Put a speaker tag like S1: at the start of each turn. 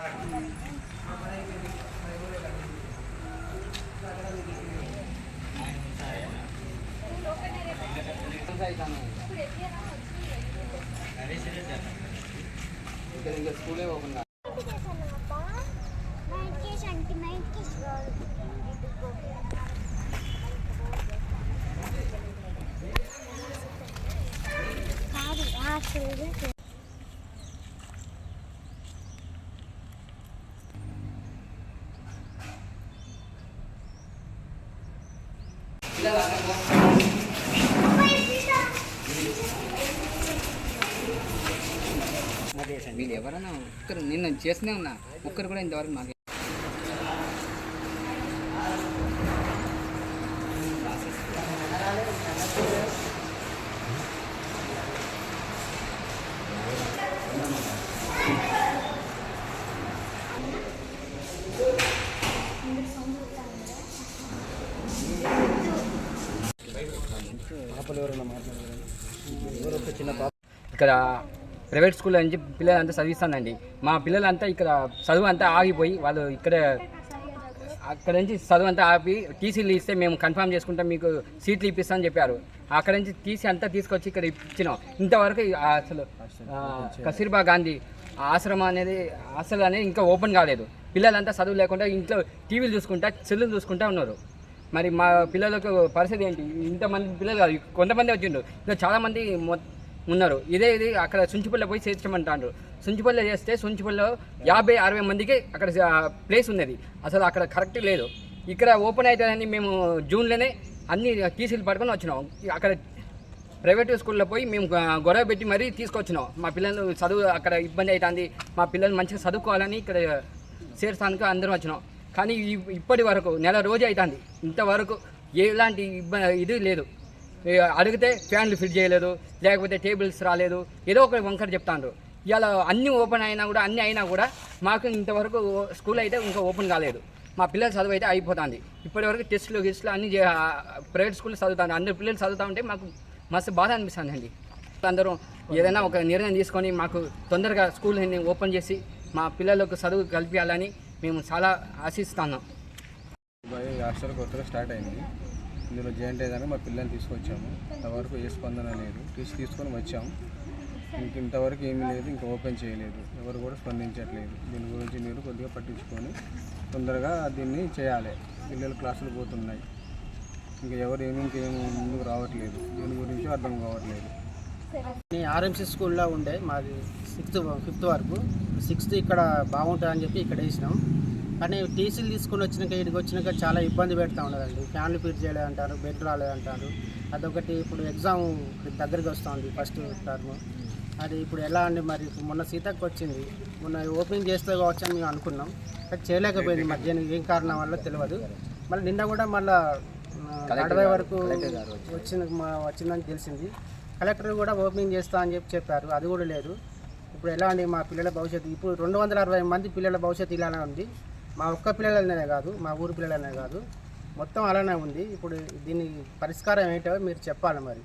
S1: ఇంకా స్కూలే ఓపెన్ కాదు. వీళ్ళు ఎవరైనా ఒక్కరు నిన్న చేస్తూనే ఉన్నా, ఒక్కరు కూడా ఇంతవరకు మాకు ఇక్కడ ప్రైవేట్ స్కూల్లో నుంచి పిల్లలంతా చదివిస్తానండి. మా పిల్లలంతా ఇక్కడ చదువు అంతా ఆగిపోయి వాళ్ళు అక్కడ నుంచి చదువు అంతా ఆపి టీసీలు ఇస్తే మేము కన్ఫర్మ్ చేసుకుంటాం, మీకు సీట్లు ఇప్పిస్తామని చెప్పారు. అక్కడ నుంచి టీసీ అంతా తీసుకొచ్చి ఇక్కడ ఇచ్చినాం. ఇంతవరకు అసలు కస్తూర్బా గాంధీ ఆశ్రమం అనేది ఇంకా ఓపెన్ కాలేదు. పిల్లలంతా చదువు లేకుండా ఇంట్లో టీవీలు చూసుకుంటా సెల్లులు చూసుకుంటా ఉన్నారు. మరి మా పిల్లలకు పరిస్థితి ఏంటి? ఇంతమంది పిల్లలు కాదు, కొంతమంది వచ్చిండు, ఇంకా చాలామంది ఉన్నారు. ఇది అక్కడ సుంచిపల్లి పోయి చేర్చమంటారు. సుంచిపల్లి చేస్తే సుంచిపల్లిలో 50-60 మందికి అక్కడ ప్లేస్ ఉన్నది. అసలు అక్కడ కరెక్ట్ లేదు. ఇక్కడ ఓపెన్ అవుతుందని మేము జూన్లోనే అన్ని టీసీలు పట్టుకొని వచ్చినాం. అక్కడ ప్రైవేట్ స్కూల్లో పోయి మేము గొడవ పెట్టి మరీ తీసుకొచ్చినాం. మా పిల్లలు చదువు అక్కడ ఇబ్బంది అవుతుంది, మా పిల్లలు మంచిగా చదువుకోవాలని ఇక్కడ చేర్చడానికి అందరం వచ్చినాం. కానీ ఇప్పటి వరకు నెల రోజు అవుతుంది, ఇంతవరకు ఎలాంటి ఇది లేదు. అడిగితే ఫ్యాన్లు ఫిట్ చేయలేదు, లేకపోతే టేబుల్స్ రాలేదు, ఏదో ఒక వంకర చెప్తాను. ఇలా అన్నీ ఓపెన్ అయినా కూడా మాకు ఇంతవరకు స్కూల్ అయితే ఇంకా ఓపెన్ కాలేదు. మా పిల్లల చదువు అయితే అయిపోతుంది. ఇప్పటివరకు టెస్టులు అన్నీ ప్రైవేట్ స్కూల్లో చదువుతాను. అందరు పిల్లలు చదువుతూ ఉంటే మాకు మస్తు బాధ అనిపిస్తుంది అండి. అందరూ ఏదైనా ఒక నిర్ణయం తీసుకొని మాకు తొందరగా స్కూల్ ఓపెన్ చేసి మా పిల్లలకు చదువు కల్పించాలని మేము చాలా ఆశిస్తున్నాం.
S2: హాస్టల్ కొత్తగా స్టార్ట్ అయింది. ఇందులో జాయింట్ అయ్యేదాన్ని మా పిల్లల్ని తీసుకొచ్చాము. ఇంతవరకు ఏ స్పందన లేదు. తీసుకొని వచ్చాము. ఇంతవరకు ఏమీ లేదు, ఇంకా ఓపెన్ చేయలేదు. ఎవరు కూడా స్పందించట్లేదు. దీని గురించి మీరు కొద్దిగా పట్టించుకొని తొందరగా దీన్ని చేయాలి. పిల్లలు క్లాసులు పోతున్నాయి, ఇంకా ఎవరు ఇంకేమి ముందుకు రావట్లేదు. దీని గురించి అర్థం కావట్లేదు.
S3: ఆర్ఎంసీ స్కూల్లో ఉండే మాది 5th వరకు. 6th ఇక్కడ బాగుంటుందని చెప్పి ఇక్కడ వేసినాం. కానీ టీసీలు తీసుకొని ఇక్కడికి వచ్చినాక చాలా ఇబ్బంది పెడతా ఉండదండి. ఫ్యాన్లు ఫిట్ చేయలేదంటారు, బెడ్ రాలేదంటారు. అదొకటి. ఇప్పుడు ఎగ్జామ్ దగ్గరికి వస్తుంది, ఫస్ట్ టర్మ్. అది ఇప్పుడు ఎలా అండి? మరి మొన్న సీతకు వచ్చింది, మొన్న ఓపెనింగ్ చేస్తే కావచ్చు అని మేము అనుకున్నాం. కానీ చేయలేకపోయింది. మధ్యాహ్నం ఏం కారణం వల్ల తెలియదు. మళ్ళీ నిన్న కూడా మళ్ళీ 60 వరకు వచ్చిందని తెలిసింది. కలెక్టర్ కూడా ఓపెనింగ్ చేస్తా అని చెప్పారు, అది కూడా లేదు. ఇప్పుడు ఎలా అండి మా పిల్లల భవిష్యత్తు? ఇప్పుడు 260 మంది పిల్లల భవిష్యత్తు ఇలానే ఉంది. మా ఒక్క పిల్లలనే కాదు, మా ఊరు పిల్లలనే కాదు, మొత్తం అలానే ఉంది. ఇప్పుడు దీని పరిష్కారం ఏంటో మీరు చెప్పాలి మరి.